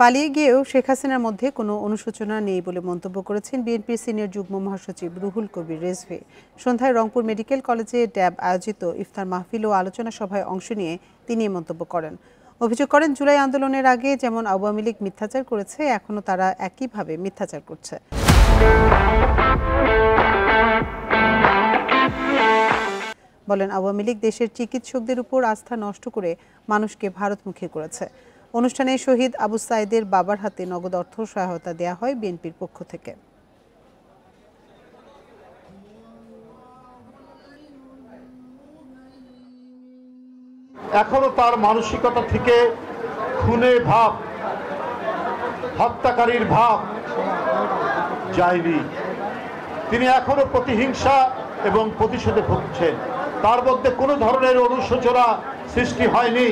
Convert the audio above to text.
পালিয়ে গিয়েও শেখ হাসিনার মধ্যে কোনো অনুশোচনা নেই বলে মন্তব্য করেছেন বিএনপির সিনিয়র যুগ্ম মহাসচিব রুহুল কবির রেজভী। সন্ধ্যায় রংপুর মেডিকেল কলেজে ড্যাব আয়োজিত ইফতার মাহফিল ও আলোচনা সভায় অংশ নিয়ে তিনি মন্তব্য করেন। অভিযোগ করেন, জুলাই আন্দোলনের আগে যেমন আওয়ামী লীগ মিথ্যাচার করেছে, এখনও তারা একইভাবে মিথ্যাচার করছে। বলেন, আওয়ামী লীগ দেশের চিকিৎসকদের উপর আস্থা নষ্ট করে মানুষকে ভারতমুখী করেছে। অনুষ্ঠানে শহীদ আবু সাইদের বাবার হাতে নগদ অর্থ সহায়তা দেয়া হয় বিএনপির পক্ষ থেকে। এখনো তার মানসিকতা থেকে খুনের ভাব, হত্যাকারীর ভাব যায়নি। তিনি এখনো প্রতিহিংসা এবং প্রতিশোধে ভুগছেন। তার মধ্যে কোনো ধরনের অনুশোচনা সৃষ্টি হয়নি।